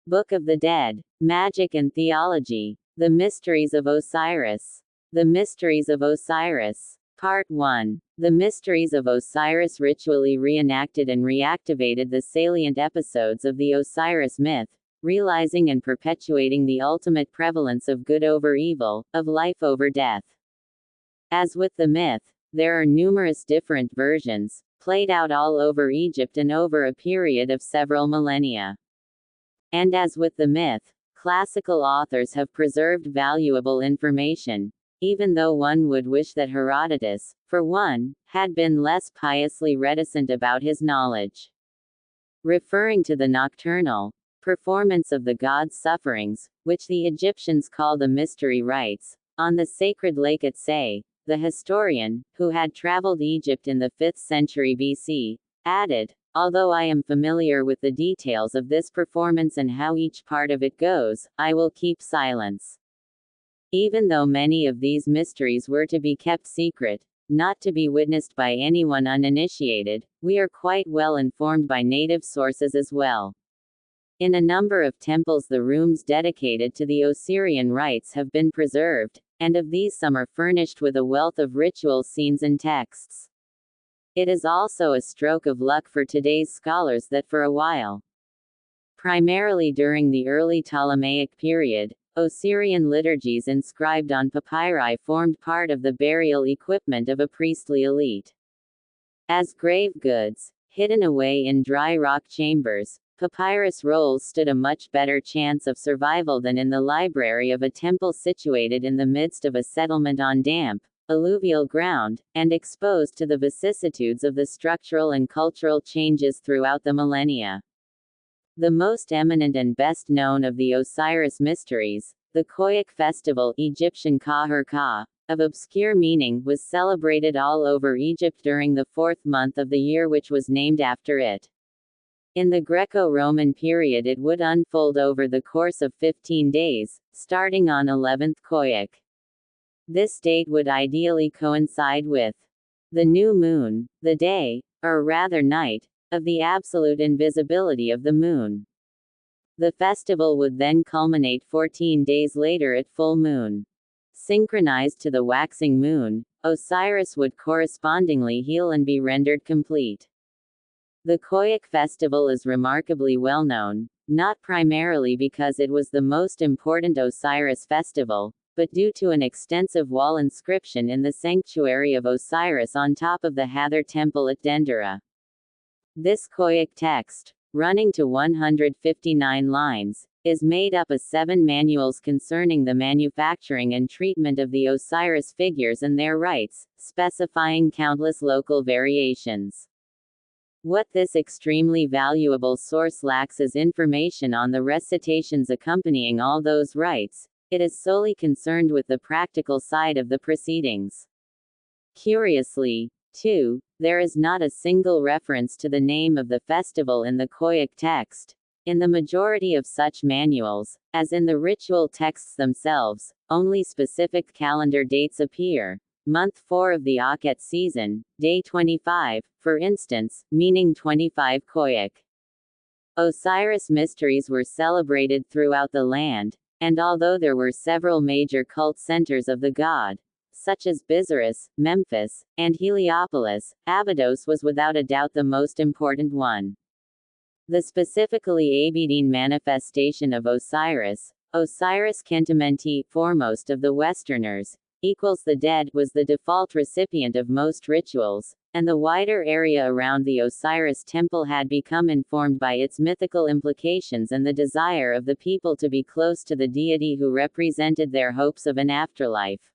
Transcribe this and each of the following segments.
Book of the Dead, Magic and Theology, The Mysteries of Osiris. The Mysteries of Osiris. Part 1. The Mysteries of Osiris ritually reenacted and reactivated the salient episodes of the Osiris myth, realizing and perpetuating the ultimate prevalence of good over evil, of life over death. As with the myth, there are numerous different versions, played out all over Egypt and over a period of several millennia. And as with the myth, classical authors have preserved valuable information, even though one would wish that Herodotus, for one, had been less piously reticent about his knowledge. Referring to the nocturnal performance of the god's sufferings, which the Egyptians call the mystery rites, on the sacred lake at Say, the historian, who had traveled Egypt in the 5th century BC, added, "Although I am familiar with the details of this performance and how each part of it goes, I will keep silence." Even though many of these mysteries were to be kept secret, not to be witnessed by anyone uninitiated, we are quite well informed by native sources as well. In a number of temples the rooms dedicated to the Osirian rites have been preserved, and of these some are furnished with a wealth of ritual scenes and texts. It is also a stroke of luck for today's scholars that for a while, primarily during the early Ptolemaic period, Osirian liturgies inscribed on papyri formed part of the burial equipment of a priestly elite. As grave goods, hidden away in dry rock chambers, papyrus rolls stood a much better chance of survival than in the library of a temple situated in the midst of a settlement on damp, alluvial ground, and exposed to the vicissitudes of the structural and cultural changes throughout the millennia. The most eminent and best known of the Osiris mysteries, the Khoiak festival, Egyptian Ka, of obscure meaning, was celebrated all over Egypt during the 4th month of the year, which was named after it. In the Greco-Roman period it would unfold over the course of 15 days, starting on 11th Khoiak. This date would ideally coincide with the new moon, the day, or rather night, of the absolute invisibility of the moon. The festival would then culminate 14 days later at full moon. Synchronized to the waxing moon, Osiris would correspondingly heal and be rendered complete. The Khoiak festival is remarkably well known, not primarily because it was the most important Osiris festival, but due to an extensive wall inscription in the sanctuary of Osiris on top of the Hathor temple at Dendera. This Khoiak text, running to 159 lines, is made up of 7 manuals concerning the manufacturing and treatment of the Osiris figures and their rites, specifying countless local variations. What this extremely valuable source lacks is information on the recitations accompanying all those rites. It is solely concerned with the practical side of the proceedings. Curiously, too, there is not a single reference to the name of the festival in the Khoiak text. In the majority of such manuals, as in the ritual texts themselves, only specific calendar dates appear. Month 4 of the Akhet season, day 25, for instance, meaning 25 Khoiak. Osiris mysteries were celebrated throughout the land, and although there were several major cult centers of the god, such as Busiris, Memphis, and Heliopolis, Abydos was without a doubt the most important one. The specifically Abydine manifestation of Osiris, Osiris Kentimenti, foremost of the Westerners, equals the dead, was the default recipient of most rituals, and the wider area around the Osiris temple had become informed by its mythical implications and the desire of the people to be close to the deity who represented their hopes of an afterlife.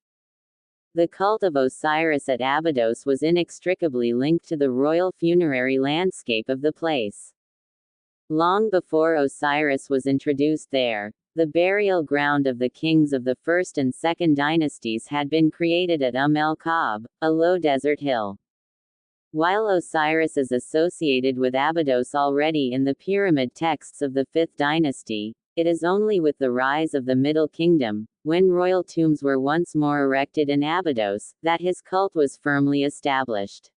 The cult of Osiris at Abydos was inextricably linked to the royal funerary landscape of the place. Long before Osiris was introduced there, the burial ground of the kings of the 1st and 2nd dynasties had been created at el-Kab, a low desert hill. While Osiris is associated with Abydos already in the pyramid texts of the 5th dynasty, it is only with the rise of the Middle Kingdom, when royal tombs were once more erected in Abydos, that his cult was firmly established.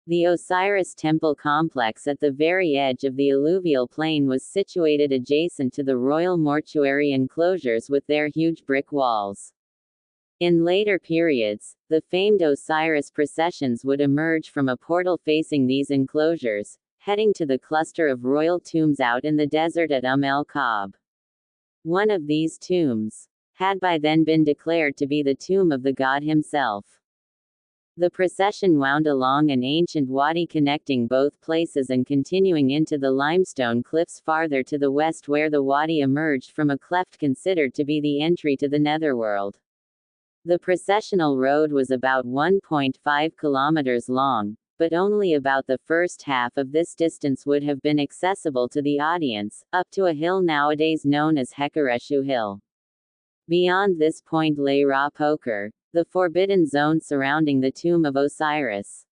The Osiris temple complex at the very edge of the alluvial plain was situated adjacent to the royal mortuary enclosures with their huge brick walls. In later periods, the famed Osiris processions would emerge from a portal facing these enclosures, heading to the cluster of royal tombs out in the desert at el-Kab. One of these tombs had by then been declared to be the tomb of the god himself. The procession wound along an ancient wadi connecting both places and continuing into the limestone cliffs farther to the west, where the wadi emerged from a cleft considered to be the entry to the netherworld. The processional road was about 1.5 kilometers long, but only about the first half of this distance would have been accessible to the audience, up to a hill nowadays known as Hekareshu Hill. Beyond this point lay Ra Poker, the forbidden zone surrounding the tomb of Osiris.